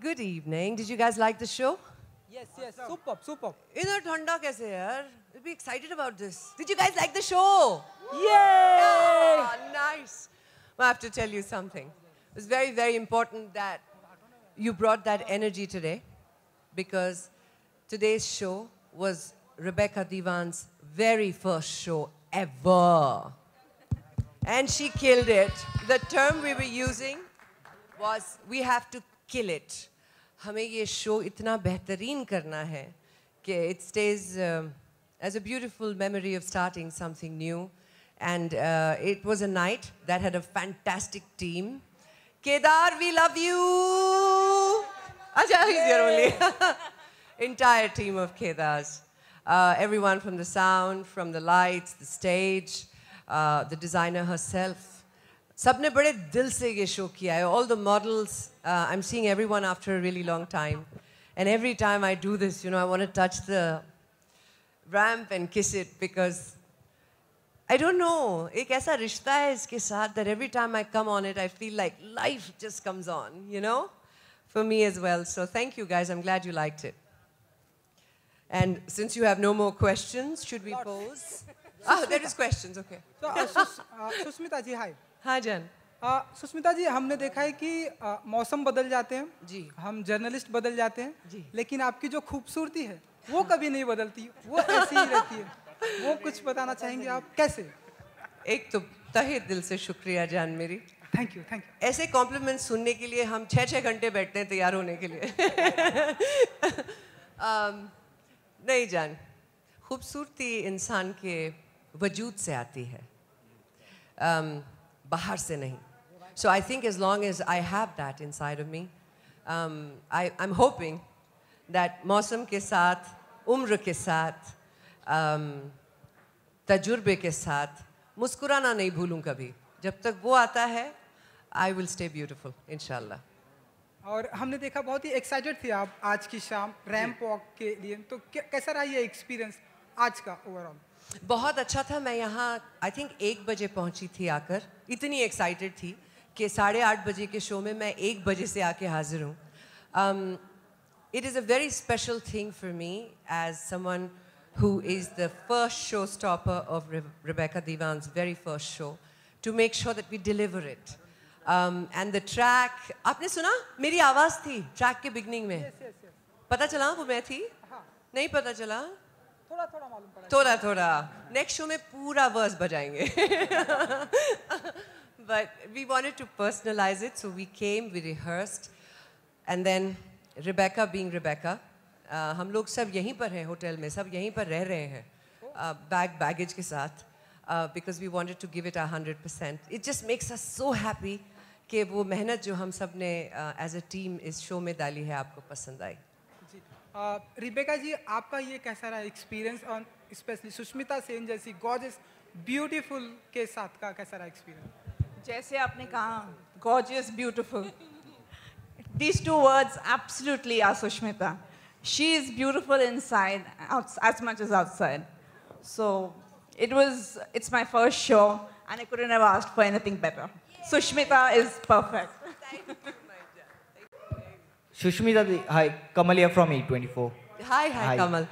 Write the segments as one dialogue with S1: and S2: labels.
S1: good evening. Did you guys like the show?
S2: Yes, yes, superb, superb.
S1: Inner thanda kaise yaar? We'll be excited about this. Did you guys like the show?
S2: Yay!
S1: Ah, nice. Well, I have to tell you something. It was very, very important that you brought that energy today, because today's show was Rebecca Divan's very first show ever. And she killed it. The term we were using was, we have to kill it. हमें ये show इतना बेहतरीन करना है कि it stays as a beautiful memory of starting something new. And it was a night that had a fantastic team. Kedar, we love you. Acha, he's here only. Entire team of Kedars. Everyone from the sound, from the lights, the stage, the designer herself. सबने बड़े दिल से ये show किया है. All the models, I'm seeing everyone after a really long time. And every time I do this, you know, I want to touch the ramp and kiss it, because I don't know, एक ऐसा रिश्ता है इसके साथ that every time I come on it, I feel like life just comes on, you know? For me as well. So thank you guys, I'm glad you liked it. And since you have no more questions, should we pose? Ah, there is questions, okay.
S2: So, Sushmita ji, hi.
S1: हाँ जान.
S2: सुष्मिता जी, हमने देखा है कि मौसम बदल जाते हैं
S1: जी.
S2: हम जर्नलिस्ट बदल जाते हैं
S1: जी.
S2: लेकिन आपकी जो खूबसूरती है वो कभी नहीं बदलती, वो ऐसी ही रहती है. वो कुछ बताना चाहेंगे आप कैसे?
S1: एक तो तहे दिल से शुक्रिया जान मेरी.
S2: Thank you, thank you.
S1: ऐसे कॉम्प्लीमेंट्स सुनने के लिए हम 6-6 घंटे बैठते हैं तैयार होने के लिए. नहीं जान, खूबसूरती इंसान के वजूद से आती है, बाहर से नहीं. So I think as long as I have that inside of me, I'm hoping that मौसम के साथ, उम्र के साथ, तजुर्बे के साथ, मुस्कुराना नहीं भूलूं कभी. जब तक वो आता है, I will stay beautiful, इंशाल्लाह.
S2: और हमने देखा बहुत ही एक्साइटेड थे आप आज की शाम रैंप वॉक के लिए, तो कैसा रहा ये एक्सपीरियंस आज का ओवरऑल?
S1: बहुत अच्छा था. मैं यहाँ आई थिंक 1 बजे पहुँची थी आकर. इतनी एक्साइटेड थी कि 8:30 बजे के शो में मैं 1 बजे से आके हाजिर हूँ. It is a very special thing for me as someone who is the first showstopper of Rebecca Divan's very first show to make sure that we deliver it. And the track, आपने सुना? मेरी आवाज़ थी track के beginning में.
S2: Yes, yes, yes.
S1: पता चला वो मैं थी?
S2: हाँ.
S1: नहीं पता चला?
S2: थोड़ा थोड़ा मालूम पड़ा.
S1: थोड़ा थोड़ा. नेक्स्ट शो में पूरा वर्स बजाएंगे. But we wanted to personalize it, so we came, we rehearsed, and then Rebecca being Rebecca, हम लोग सब यहीं पर हैं होटल में, सब यहीं पर रह रहे हैं, baggage के साथ, because we wanted to give it 100%. It just makes us so happy कि वो मेहनत जो हम सब ने as a team इस शो में डाली है आपको पसंद आई.
S2: रिबेका जी, आपका ये कैसा रहा एक्सपीरियंस, और स्पेशली सुष्मिता सेन जैसी गॉर्जियस ब्यूटीफुल के साथ का कैसा रहा एक्सपीरियंस?
S3: जैसे आपने कहा gorgeous, beautiful. These two words absolutely are Sushmita. She is beautiful inside as much as outside. So it's my first show and I couldn't have asked for anything better. Sushmita is perfect.
S4: Sushmita the, hi, Kamal here from E24.
S1: हाय कमल.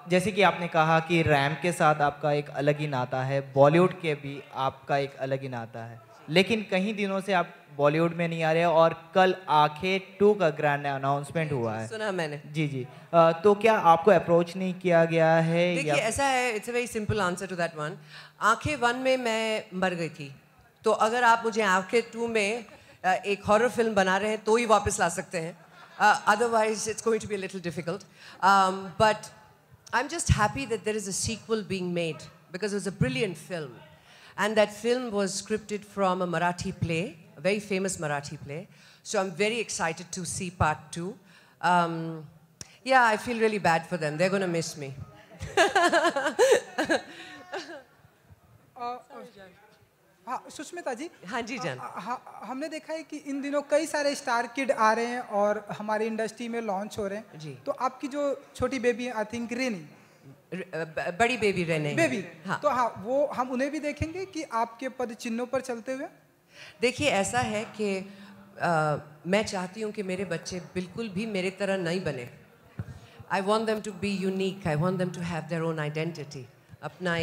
S4: जैसे कि आपने कहा कि ramp के साथ आपका एक अलग ही नाता है, बॉलीवुड के भी आपका एक अलग ही नाता है, लेकिन कई दिनों से आप बॉलीवुड में नहीं आ रहे और कल आंखें 2 का ग्रैंड अनाउंसमेंट हुआ है.
S1: सुना मैंने.
S4: जी जी. तो क्या आपको अप्रोच नहीं किया गया है?
S1: देखिए ऐसा है, it's a very simple answer to that one. आंखें 1 में मैं मर गई थी, तो अगर आप मुझे आंखें 2 में एक हॉरर फिल्म बना रहे हैं तो ही वापस ला सकते हैं. Otherwise, it's going to be a little difficult. But I'm just happy that there is a sequel being made, because it was a brilliant film. And that film was scripted from a Marathi play, a very famous Marathi play. So I'm very excited to see part 2. Yeah, I feel really bad for them. They're going to miss me.
S2: हाँ सुष्मिता जी.
S1: हाँ जी जान.
S2: हमने देखा है कि इन दिनों कई सारे स्टार किड आ रहे हैं और हमारी इंडस्ट्री में लॉन्च हो रहे हैं
S1: जी.
S2: तो आपकी जो छोटी बेबी है, आई थिंक रेनी,
S1: बड़ी बेबी रहने
S2: बेबी,
S1: हाँ.
S2: तो हाँ वो हम उन्हें भी देखेंगे कि आपके पद चिन्हों पर चलते हुए.
S1: देखिए ऐसा है कि मैं चाहती हूँ कि मेरे बच्चे बिल्कुल भी मेरे तरह नहीं बने. I want them to be unique. I want them to have their own identity. अपना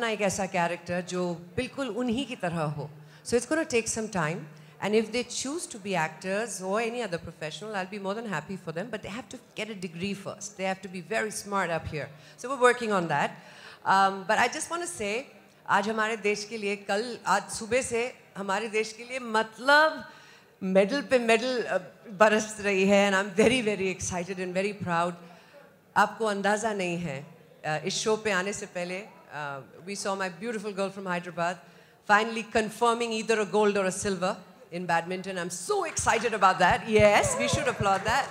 S1: एक ऐसा character जो बिल्कुल उन्हीं की तरह हो. So it's going to take some time. And if they choose to be actors or any other professional, I'll be more than happy for them. But they have to get a degree first. They have to be very smart up here. So we're working on that. But I just want to say, आज हमारे देश के लिए आज सुबह से हमारे देश के लिए मतलब मेडल पे मेडल बरस रही है. And I'm very, very excited and very proud. आपको अंदाज़ा नहीं है इस शो पे आने से पहले we saw my beautiful girl from Hyderabad finally confirming either a gold or a silver in badminton. I'm so excited about that. Yes, we should applaud that.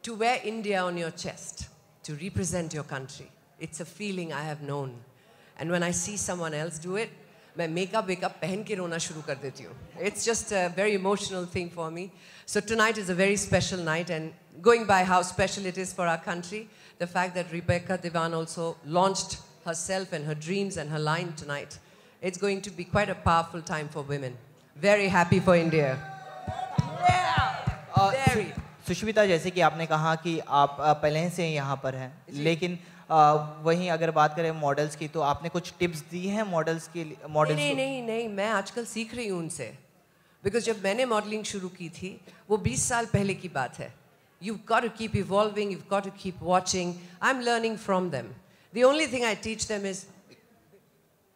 S1: To wear India on your chest, to represent your country, it's a feeling I have known. And when I see someone else do it, मैं makeup पहन के रोना शुरू कर देती हूँ. It's just a very emotional thing for me. So tonight is a very special night, and going by how special it is for our country, the fact that Rebecca Divan also launched herself and her dreams and her line tonight, it's going to be quite a powerful time for women. Very happy for India. Very.
S4: Sushmita, जैसे कि आपने कहा कि आप पहले से यहाँ पर हैं, लेकिन वहीं अगर बात करें मॉडल्स की, तो आपने कुछ टिप्स दी हैं मॉडल्स के लिए?
S1: नहीं, मैं आजकल सीख रही हूँ उनसे. बिकॉज जब मैंने मॉडलिंग शुरू की थी वो 20 साल पहले की बात है. You've got to keep evolving, you've got to keep watching. I'm learning from them. The only thing I teach them is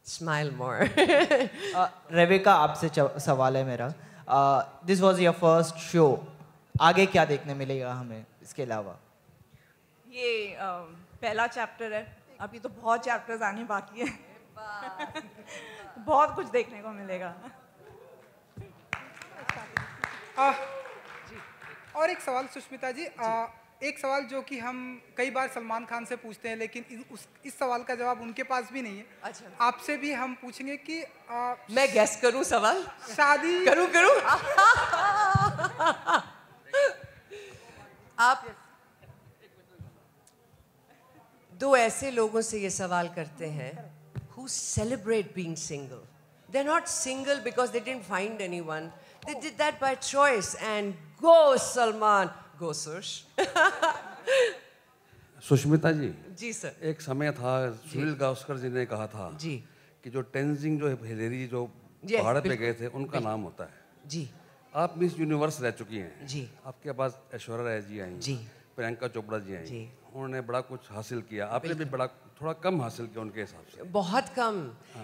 S1: smile more.
S4: Rebecca, आपसे सवाल है मेरा. This was your first show. आगे क्या देखने मिलेगा हमें इसके अलावा?
S3: ये पहला चैप्टर है. अभी तो बहुत चैप्टर्स आने बाकी हैं. बहुत कुछ देखने को मिलेगा.
S2: और एक सवाल सुष्मिता जी, एक सवाल जो कि हम कई बार सलमान खान से पूछते हैं, लेकिन इस सवाल का जवाब उनके पास भी नहीं है.
S1: अच्छा.
S2: आपसे भी हम पूछेंगे कि
S1: मैं गेस करूं सवाल?
S2: शादी
S1: करूं आप दो ऐसे लोगों से ये सवाल करते हैं who celebrate being single. They're not single because they didn't find anyone. They did that by choice. And go Salman, go Sush.
S5: Sushmita ji.
S1: जी सर.
S5: एक समय था, सुनील गावस्कर जी ने कहा था
S1: जी
S5: कि जो टेंजिंग जो हिलेरी जो पहाड़ पे गए थे उनका नाम होता है.
S1: जी.
S5: आप मिस यूनिवर्स रह चुकी हैं.
S1: जी.
S5: आपके पास ऐश्वर्या राय जी आई
S1: जी.
S5: प्रियंका चोपड़ा जी आई.
S1: जी.
S5: उन्होंने बड़ा कुछ हासिल किया, आपने भी बड़ा थोड़ा कम हासिल किया उनके हिसाब से.
S1: बहुत कम.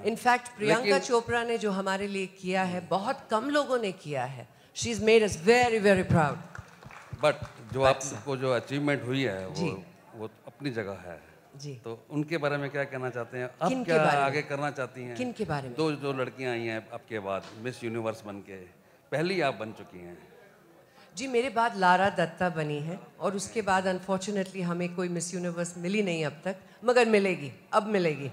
S1: इनफैक्ट प्रियंका चोपड़ा ने जो हमारे लिए किया है बहुत कम लोगों ने किया है. She is made us very very proud.
S5: But जो आपको जो अचीवमेंट हुई है वो अपनी जगह है.
S1: जी.
S5: तो उनके बारे में क्या कहना चाहते हैं आप? क्या आगे करना चाहती हैं?
S1: किन के बारे में?
S5: दो लड़कियां आई हैं आपके बाद मिस यूनिवर्स बन के, पहली आप बन चुकी हैं.
S1: जी, मेरे बाद लारा दत्ता बनी है और उसके बाद अनफॉर्चुनेटली हमें कोई मिस यूनिवर्स मिली नहीं अब तक, मगर मिलेगी, अब मिलेगी,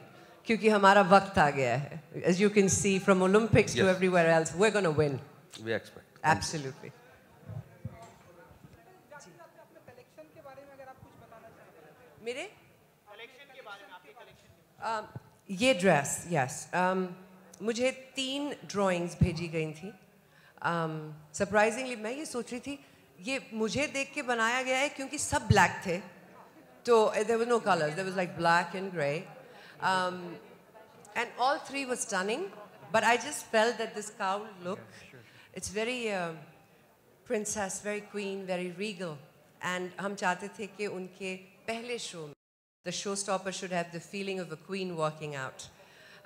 S1: क्योंकि हमारा वक्त आ गया है. As you can see from Olympics to everywhere else, we're going to win.
S5: We expect.
S1: Absolutely. मेरे कलेक्शन के बारे में, आपके कलेक्शन ये ड्रेस, यस, मुझे 3 ड्राइंग्स भेजी गई थी. सरप्राइजिंगली मैं ये सोच रही थी ये मुझे देख के बनाया गया है क्योंकि सब ब्लैक थे, तो there were no colors, there was like black and grey, and all 3 were stunning, but I just felt that this cowl look, it's very princess, very queen, very regal, and हम चाहते थे कि उनके पहले show में the showstopper should have the feeling of a queen walking out,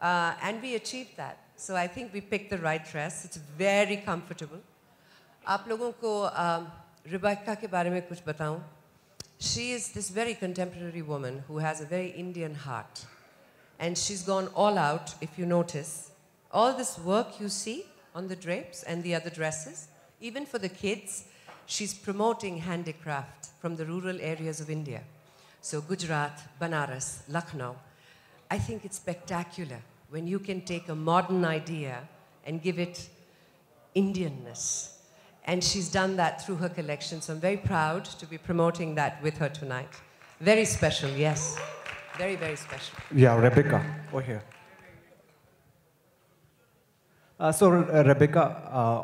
S1: and we achieved that. So I think we picked the right dress. It's very comfortable. आप लोगों को Rebecca के बारे में कुछ बताऊं? She is this very contemporary woman who has a very Indian heart, and she's gone all out. If you notice, all this work you see on the drapes and the other dresses, even for the kids, she's promoting handicraft from the rural areas of India. So Gujarat, Banaras, Lucknow. I think it's spectacular when you can take a modern idea and give it Indianness. And she's done that through her collection, so I'm very proud to be promoting that with her tonight. Very special, yes. Very, very special.
S6: Yeah, Rebecca, over here. Rebecca,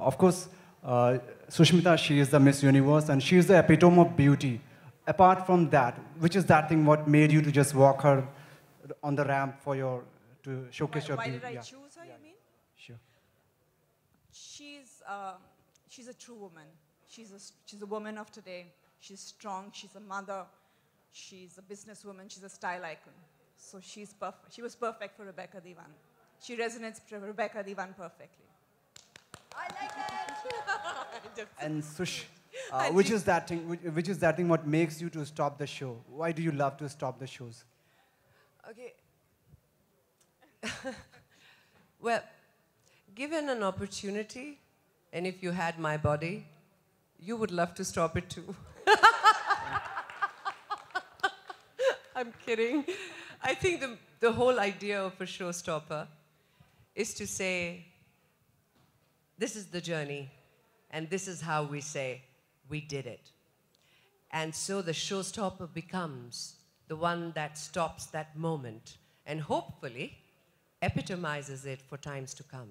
S6: of course, Sushmita, she is the Miss Universe and she is the epitome of beauty. Apart from that, which is that thing what made you to just walk her on the ramp for your, to showcase your
S3: Why
S6: beauty?
S3: did I
S6: Yeah.
S3: choose her, you mean?
S6: Sure.
S3: She's a true woman. She's a woman of today. She's strong. She's a mother. She's a businesswoman. She's a style icon. So she's perfect. She was perfect for Rebecca Divan. She resonates with Rebecca Divan perfectly.
S1: I like that.
S6: And Sush, which is that thing? Which is that thing? What makes you to stop the show? Why do you love to stop the shows?
S1: Okay. Well, given an opportunity, and if you had my body, you would love to stop it too. I'm kidding. I think the whole idea of a showstopper is to say, this is the journey, and this is how we say, we did it. And so the showstopper becomes the one that stops that moment and hopefully epitomizes it for times to come.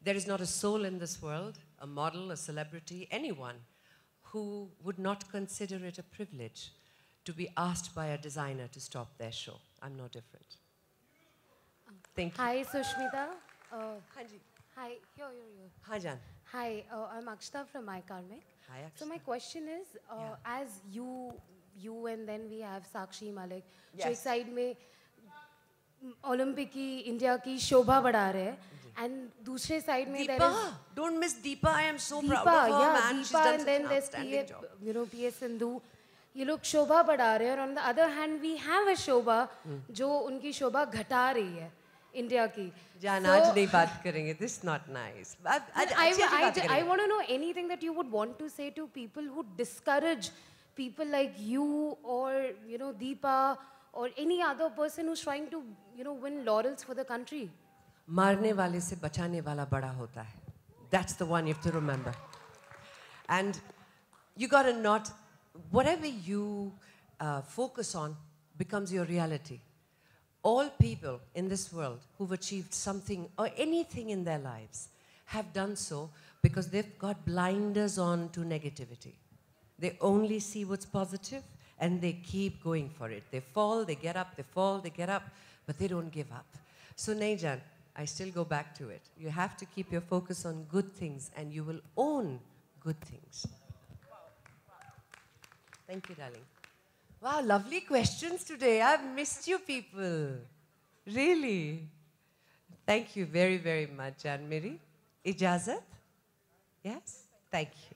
S1: There is not a soul in this world, a model, a celebrity, anyone, who would not consider it a privilege to be asked by a designer to stop their show. I'm no different. Thank you.
S7: Hi, Sushmita.
S1: Hanji.
S7: Hi, here.
S1: Hi, Jan.
S7: Hi, I'm Akshita from iKarmic.
S1: Hi,
S7: So
S1: Akshita.
S7: my question is, as you and then we have Sakshi Malik, जो
S1: Yes.
S7: एक side में Olympic की India की शोभा बढ़ा रहे हैं, and दूसरे side में there
S1: Deepa,
S7: is
S1: don't miss Deepa. I am so
S7: Deepa,
S1: proud of her,
S7: yeah,
S1: man. She's
S7: Deepa,
S1: done
S7: and
S1: such
S7: then
S1: an
S7: there's
S1: outstanding
S7: PA,
S1: job.
S7: PA Sindhu. ये लोग शोभा बढ़ा रहे हैं और on the other hand we have a शोभा जो उनकी शोभा घटा रही है इंडिया की.
S1: Jan,
S7: So-
S1: आज नहीं बात करेंगे. This is not nice.
S7: I want to know anything that you would want to say to people who discourage people like you or, Deepa or any other person who's trying to, win laurels for the country.
S1: मारने वाले से बचाने वाला बड़ा होता है. That's the one you have to remember. And you got to not, whatever you focus on becomes your reality. All people in this world who've achieved something or anything in their lives have done so because they've got blinders on to negativity. They only see what's positive and they keep going for it. They fall, they get up, they fall, they get up, but they don't give up. So Naijan, I still go back to it. You have to keep your focus on good things and you will own good things. Thank you, darling. Wow, lovely questions today. I've missed you people. Really. Thank you very, very much, Anne-Marie. Ijazat? Yes? Thank you.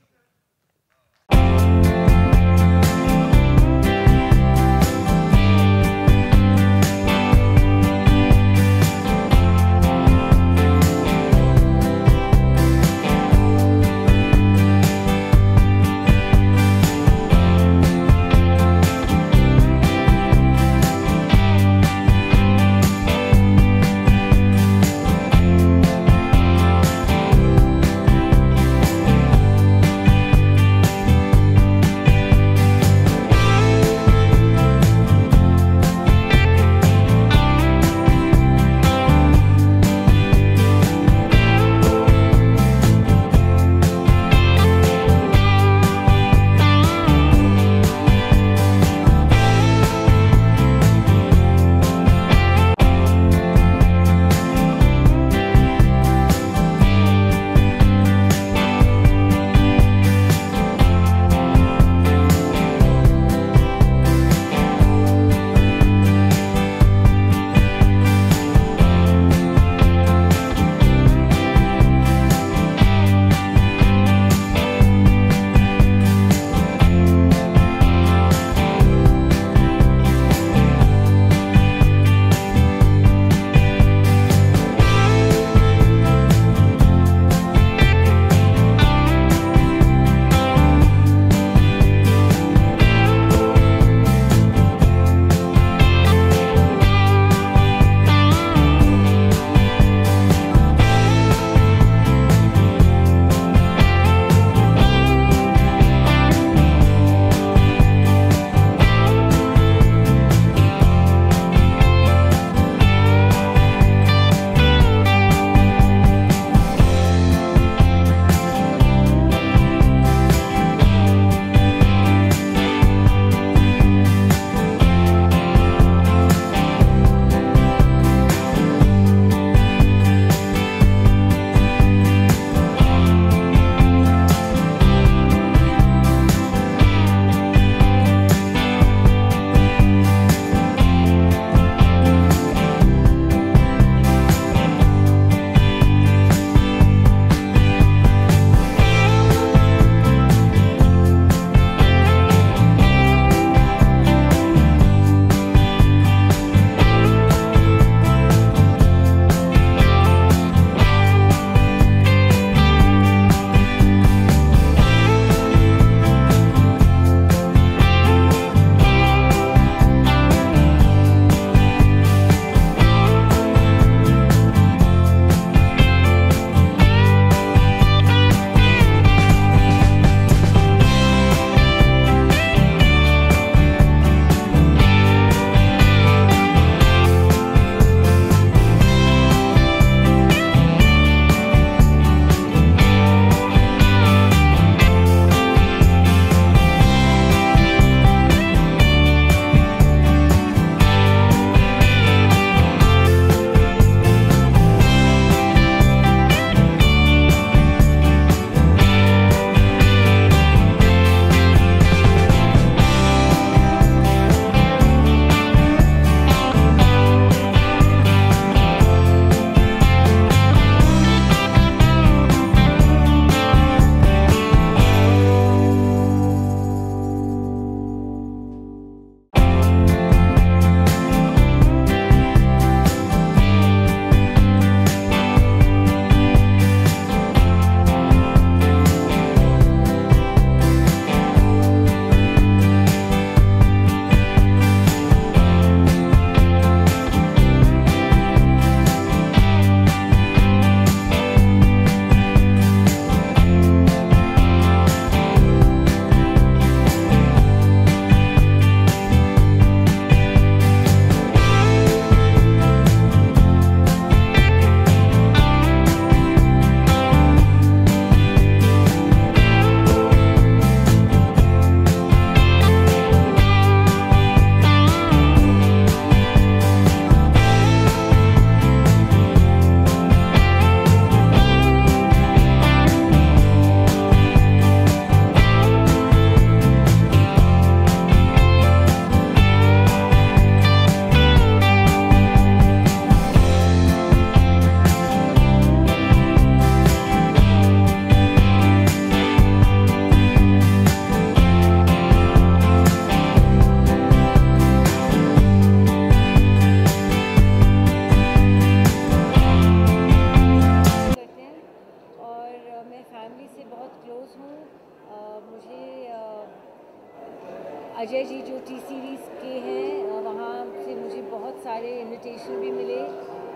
S8: Ajay ji जो T series के हैं वहाँ से मुझे बहुत सारे invitation भी मिले,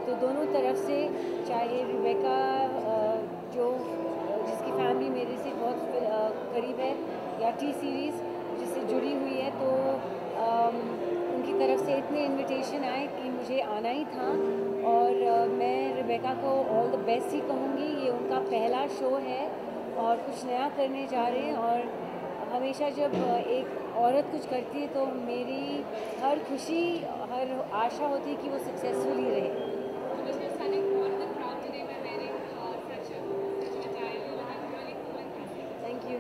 S8: तो दोनों तरफ से, चाहे रिबेका जो जिसकी फैमिली मेरे से बहुत करीब है, या टी सीरीज़ जिससे जुड़ी हुई है, तो उनकी तरफ से इतने इनविटेशन आए कि मुझे आना ही था। और मैं रिबेका को ऑल द बेस्ट ही कहूँगी। ये उनका पहला शो है और कुछ नया करने जा रहे हैं, और हमेशा जब एक औरत कुछ करती है तो मेरी हर खुशी, हर आशा होती है कि वो सक्सेसफुल ही रहे। Thank you.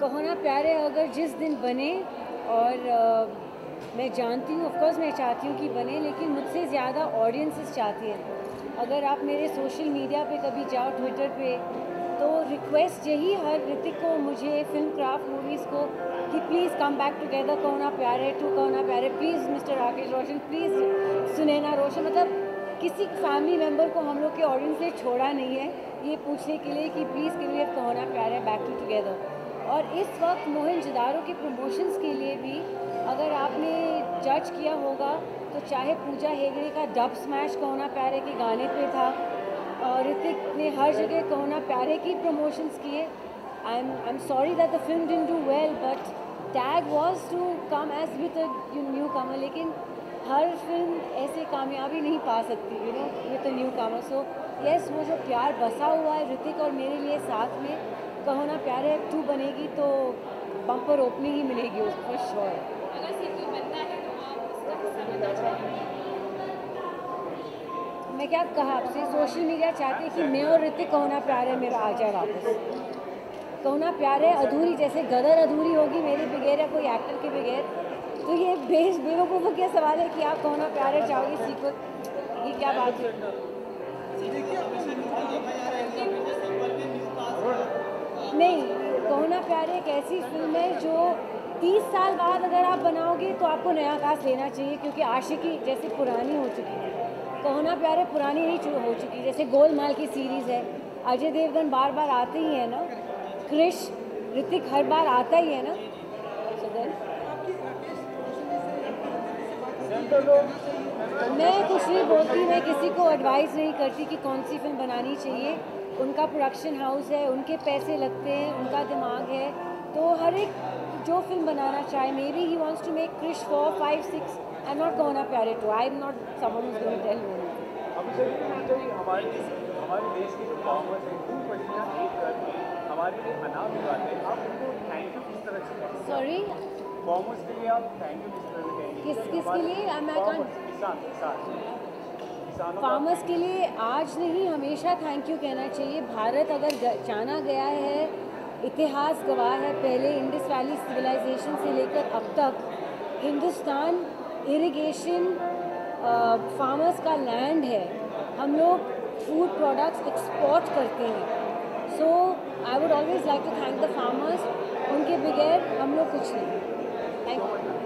S8: कहो ना प्यारे अगर जिस दिन बने, और मैं जानती हूँ, ऑफकोर्स मैं चाहती हूँ कि बने, लेकिन मुझसे ज़्यादा ऑडियंसेस चाहती हैं। अगर आप मेरे सोशल मीडिया पे कभी जाओ, ट्विटर पे, तो रिक्वेस्ट यही हर ऋतिक को, मुझे फिल्म क्राफ्ट मूवीज़ को, कि प्लीज़ कम बैक टुगेदर, कहो ना प्यारे 2, कहो ना प्यारे, please mister Rakesh Roshan, please Sunaina Roshan, मतलब किसी फैमिली मेम्बर को हम लोग के ऑडियंस ने छोड़ा नहीं है ये पूछने के लिए कि प्लीज़ के लिए कहो ना प्यारे बैक टू टुगेदर। और इस वक्त मोहनजोदारो के प्रमोशंस के लिए भी अगर आपने जज किया होगा तो चाहे पूजा हेगड़े का डब स्मैश कहो ना प्यारे के गाने पे था, और ऋतिक ने हर जगह कहो ना प्यारे की प्रमोशंस किए। I am sorry that the film didn't do well, but tag was to come age with a newcomer, लेकिन हर फिल्म ऐसे कामयाबी नहीं पा सकती with a newcomer. So yes, वो जो प्यार बसा हुआ है ऋतिक और मेरे लिए साथ में, कहो ना प्यारे 2 बनेगी तो बम्पर ओपनिंग ही मिलेगी उसको फॉर श्योर। अगर सीक्वल बनता है तो आप उसका हिस्सा बनना चाहेंगे? मैं क्या कहा आपसे, सोशल मीडिया चाहती है कि मैं और ऋतिक कहो ना प्यारे मेरा आ जाए वापस। कहो ना प्यारे अधूरी, जैसे गदर अधूरी होगी मेरे बगैर या कोई एक्टर के बगैर, तो ये बेवकूफ़ों क्या सवाल है कि आप कहो ना प्यारे चाहोगे सीक्वल? ये क्या बात है? नहीं, कहो ना प्यारे एक ऐसी फिल्म है जो 30 साल बाद अगर आप बनाओगे तो आपको नया कास्ट लेना चाहिए, क्योंकि आशिकी जैसे पुरानी हो चुकी है, कहो ना प्यारे पुरानी नहीं हो चुकी। जैसे गोलमाल की सीरीज़ है, अजय देवगन बार बार आते ही है ना, क्रिश, ऋतिक हर बार आता ही है ना। मैं कुछ नहीं बोलती, मैं किसी को एडवाइस नहीं करती कि कौन सी फिल्म बनानी चाहिए। उनका प्रोडक्शन हाउस है, उनके पैसे लगते हैं, उनका दिमाग है, तो हर एक जो फिल्म बनाना चाहे, maybe he wants to make Krrish 4, 5, 6, I am not कहो ना प्यारे 2, I am not someone who is going to tell me.
S9: हमारे देश के जो फार्मर्स हैं, खूब बढ़िया एक करके हमारे लिए अनाज उगाते हैं, आप उनको थैंक यू किस तरह से? सॉरी, फार्मर्स के लिए आप थैंक यू किस तरह से कहेंगे? किसके लिए? फार्मर्स के लिए आज नहीं, हमेशा थैंक यू कहना चाहिए। भारत अगर जाना गया है, इतिहास गवाह है, पहले इंडस वैली सिविलाइजेशन से लेकर अब तक हिंदुस्तान इरिगेशन फार्मर्स का लैंड है। हम लोग फूड प्रोडक्ट्स एक्सपोर्ट करते हैं। So I would always like to thank the farmers, उनके बगैर हम लोग कुछ नहीं। Thank you.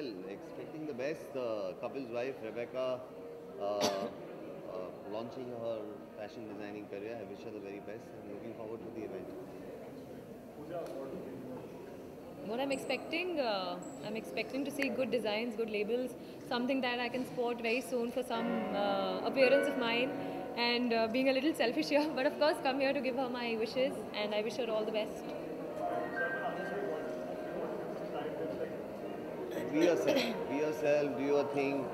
S10: Well, expecting the best. The couple's wife, Rebecca, launching her fashion designing career. I wish her the very best and looking forward to the event.
S11: What I'm expecting to see good designs, good labels, something that I can sport very soon for some appearance of mine, and being a little selfish here, but of course come here to give her my wishes, and I wish her all the best.
S10: Be yourself, do your thing,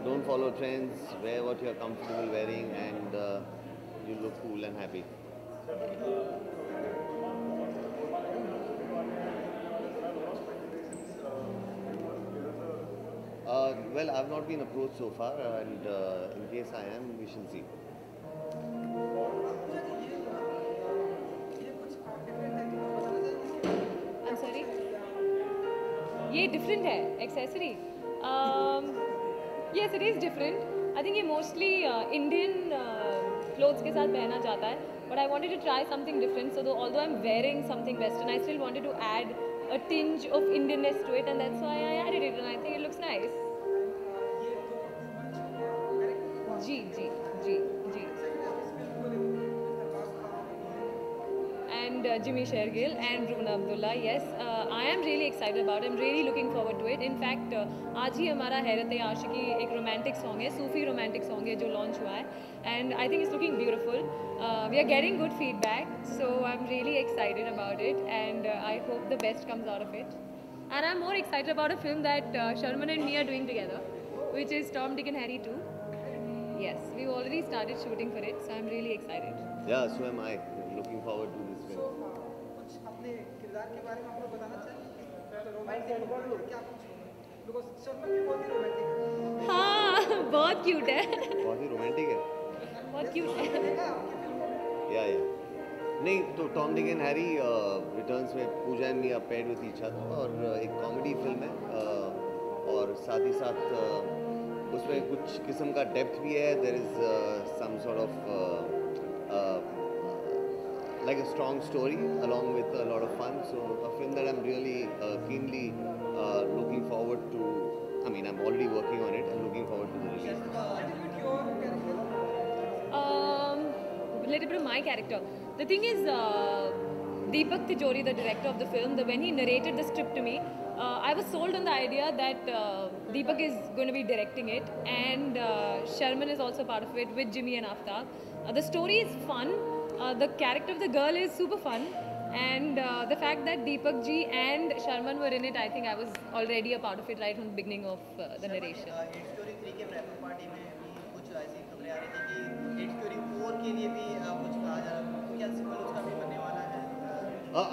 S10: don't follow trends, wear what you're comfortable wearing, and you look cool and happy. Well, I've not been approached so far, and in case I am, we shall see.
S11: I'm sorry? ये different है, accessory. Yes, it is different. I think ये mostly Indian clothes के साथ पहना जाता है. But I wanted to try something different. So although I'm wearing something Western, I still wanted to add a tinge of Indianness to it, and that's why I added it, and I think it looks nice. Ji. And Jimmy Shergill and Runa Abdullah, yes, I am really excited about it. I'm really looking forward to it. In fact, आज ही हमारा हैरत आशिकी एक romantic song है, सूफी romantic song है जो launch हुआ है, and I think it's looking beautiful. We are getting good feedback, so I'm really excited about it, and I hope the best comes out of it. And I'm more excited about a film that Sharman and me are doing together, which is Tom, Dick and Harry 2. Yes, we've already started shooting for it, so I'm really excited.
S10: Yeah, so am I. Looking forward to this film.
S2: कुछ अपने किरदार के बारे में आपको बताना चाहिए? Romantic क्या कुछ? Because शर्मा भी बहुत ही रोमांटिक है।
S11: हाँ, बहुत क्यूट है।
S10: बहुत ही रोमांटिक है।
S11: बहुत क्यूट है।
S10: या नहीं तो Tom Dick and Harry Returns में Pooja and me are paired with each other, और एक कॉमेडी फिल्म है, और साथ ही साथ उसमें कुछ किस्म का डेप्थ भी है. There is some sort of like a strong story along with a lot of fun. So a film that I'm really keenly looking forward to. I mean, I'm already working on it and looking forward to the release.
S11: Little bit of my character. The thing is, Deepak Tijori, the director of the film, when he narrated the script to me, I was sold on the idea that Deepak is going to be directing it, and Sharman is also part of it with Jimmy and Aftab. The story is fun. The character of the girl is super fun, and the fact that Deepak ji and Sharman were in it, I think I was already a part of it right from the beginning of the narration.
S12: Story 3 के wrap-up party में भी कुछ ऐसी खबरें आ रही थी कि Story 4 के लिए भी कुछ कहा जा रहा है, क्या सीक्वल उसका भी बनने वाला है?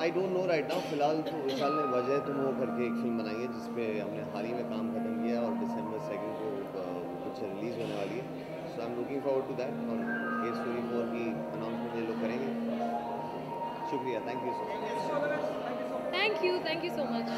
S10: I don't know right now. फिलहाल तो विशाल ने वजह तुम हो करके एक फिल्म बनाई है जिसपे हमने हाल ही में काम खत्म किया और December 2 को कुछ रिलीज होने वाली है. So I'm looking forward to that. और ये Story 4 की अनाउंसमेंट ये लोग करेंगे. शुक्रिया. Thank you so much.
S11: Thank you so much.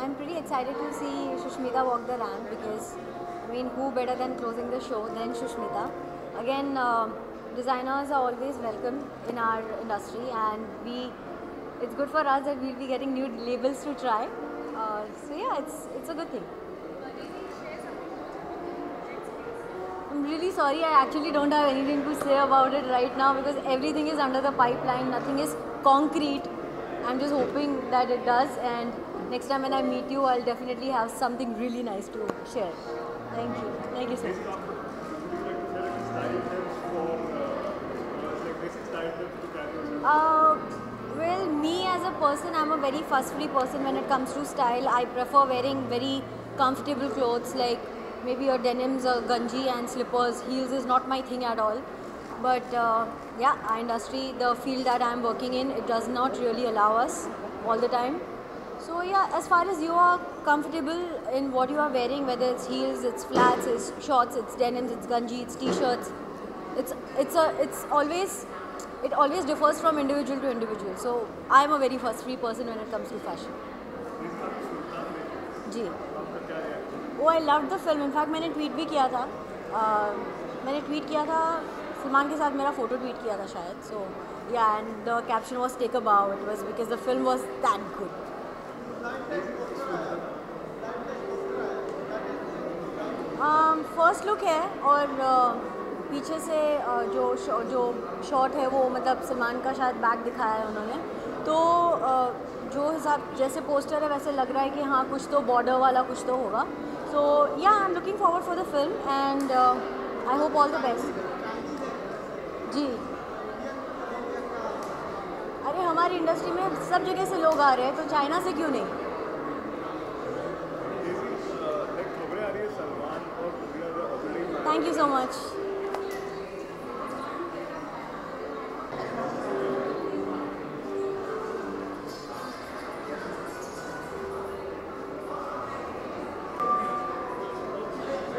S8: I'm pretty excited to see Sushmita walk the ramp because, I mean, who better than closing the show than Sushmita? Again, designers are always welcome in our industry, and it's good for us that we'll be getting new labels to try. So yeah, it's a good thing. I'm really sorry, I actually don't have anything to say about it right now because everything is under the pipeline, nothing is concrete. I'm just hoping that it does, and next time when I meet you, I'll definitely have something really nice to share. Thank you. Thank you so much. Well, me as a person, I'm a very fuss-free person when it comes to style. I prefer wearing very comfortable clothes like maybe your denims or ganji and slippers. Heels is not my thing at all. But yeah, our industry, the field that I'm working in, it does not really allow us all the time. So yeah, as far as you are comfortable in what you are wearing, whether it's heels, it's flats, it's shorts, it's denims, it's ganji, it's t-shirts, it always differs from individual to individual. So I'm a very fuss-free person when it comes to fashion. जी. Oh, I loved the film. In fact, मैंने tweet भी किया था. सलमान के साथ मेरा photo tweet किया था शायद. So yeah, and the caption was "Take a bow." It was because the film was that good. First look है और पीछे से जो शॉट है वो मतलब सलमान का शायद बैक दिखाया है उन्होंने. तो जो हिसाब जैसे पोस्टर है वैसे लग रहा है कि हाँ कुछ तो बॉर्डर वाला कुछ तो होगा. So yeah I am looking forward for the film and I hope all the best. जी. अरे हमारी इंडस्ट्री में सब जगह से लोग आ रहे हैं तो चाइना से क्यों नहीं. Thank you so much.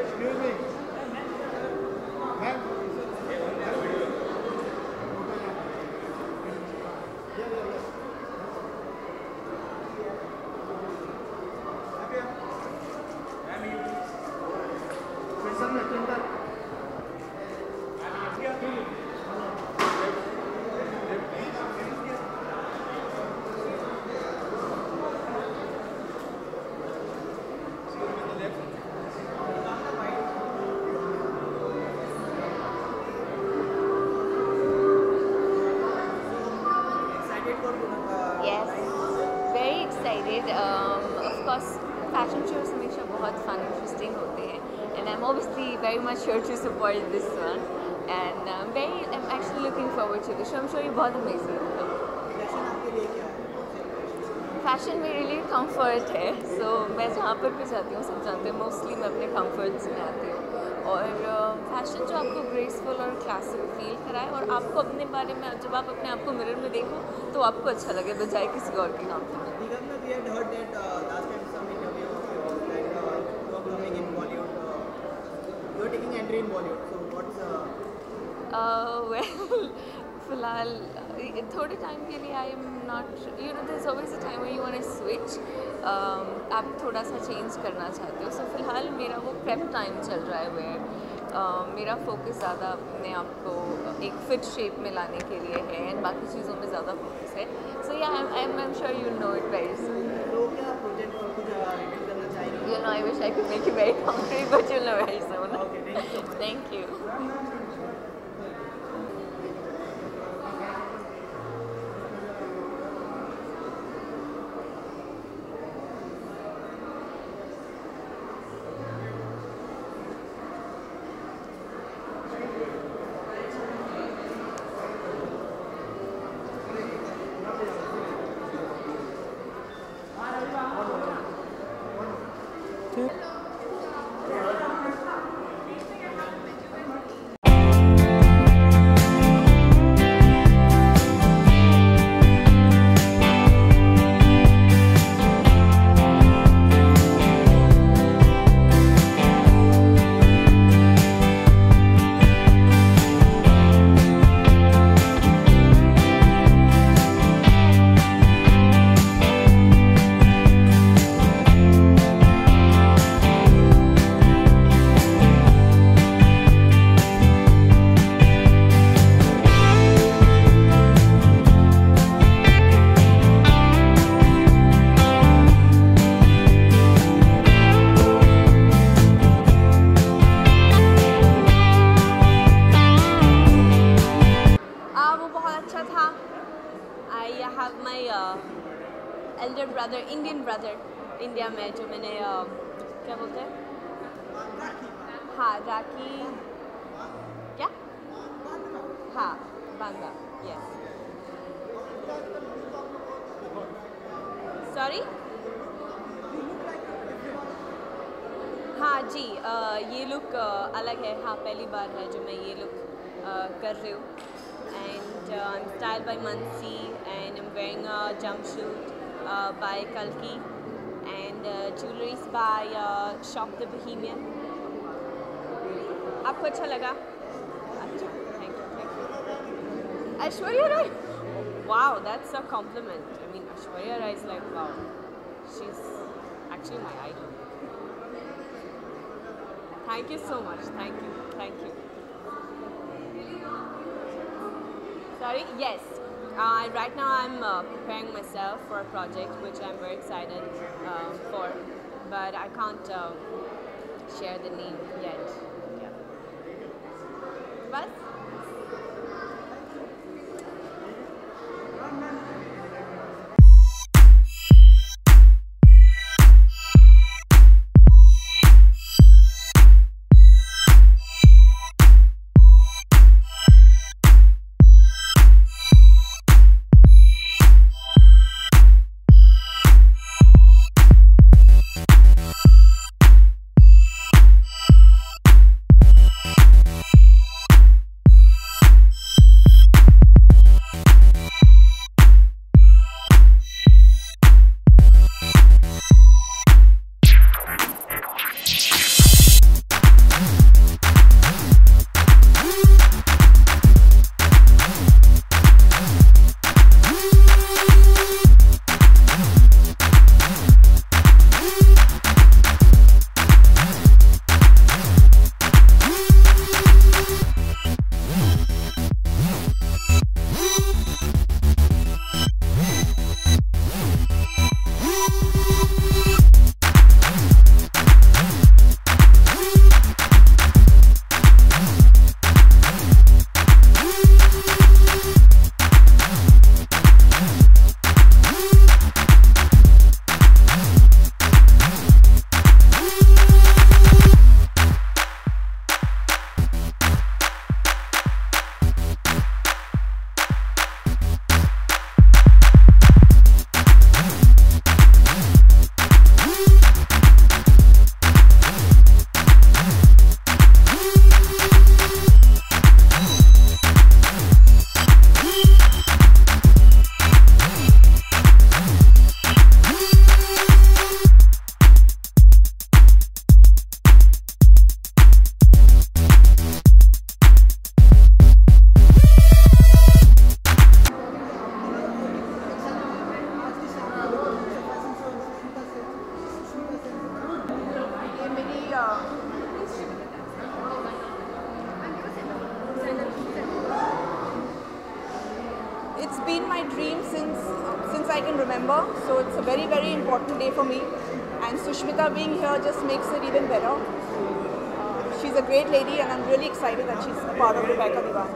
S9: Excuse me. Ma'am.
S13: Yes, very excited. Of course, fashion shows हमेशा बहुत fun, interesting होते हैं, and I'm obviously very much here to support this one, and I'm actually looking forward to the show. I'm sure ये बहुत amazing होगा. Fashion मेरे लिए comfort है, सो मैं जहाँ पर भी जाती हूँ सब जानते हैं मोस्टली मैं अपने कंफर्ट्स में आती हूँ. और फैशन जो आपको ग्रेसफुल और क्लासिक फील कराए और आपको अपने बारे में जब आप अपने आप को मिरर में देखो तो आपको अच्छा लगे बजाय किसी और के काम करने. फिलहाल थोड़े टाइम के लिए I am not there is always a time when you want to switch. आप थोड़ा सा चेंज करना चाहते हो. सो फिलहाल मेरा वो प्रेप टाइम चल रहा है वेयर मेरा फोकस ज़्यादा अपने आप को एक फिट शेप में लाने के लिए है एंड बाकी चीज़ों में ज़्यादा फोकस है. सो yeah I am sure you know it very soon. You know, I wish I could make it very concrete, but you'll know very soon. Okay, thank you. have my elder brother, Indian brother, India में जो मैंने क्या बोलते हैं? हाँ, राखी क्या? हाँ, बांधा, yes. Sorry? हाँ जी, ये लुक अलग है. हाँ, पहली बार है जो मैं ये लुक कर रही हूँ. And I'm styled by Mansi, and I'm wearing a jumpsuit by Kalki, and jewelry is by Shock the Bohemian. आपको अच्छा लगा? अच्छा, thank you. Aishwarya Rai? Wow, that's a compliment. I mean, Aishwarya Rai is like, wow, she's actually my idol. Thank you so much. Thank you. Sorry? Yes. Right now I'm preparing myself for a project which I'm very excited for, but I can't share the name yet. Yeah. Bas?
S3: It's been my dream since I can remember, so it's a very, very important day for me. And Sushmita being here just makes it even better. She's a great lady, and I'm really excited that she's a part of Rebecca Diwan.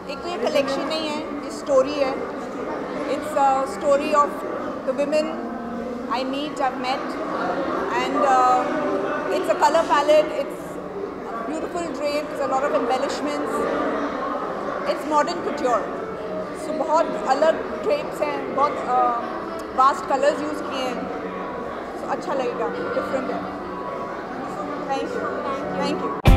S3: एक तो ये collection नहीं है, ये story है. It's a story of the women I meet, I've met, and it's a color palette, it's beautiful drapes, a lot of embellishments. It's modern couture. So बहुत अलग drapes हैं, बहुत vast colors use किए हैं. So अच्छा लगेगा, different है. Thank you.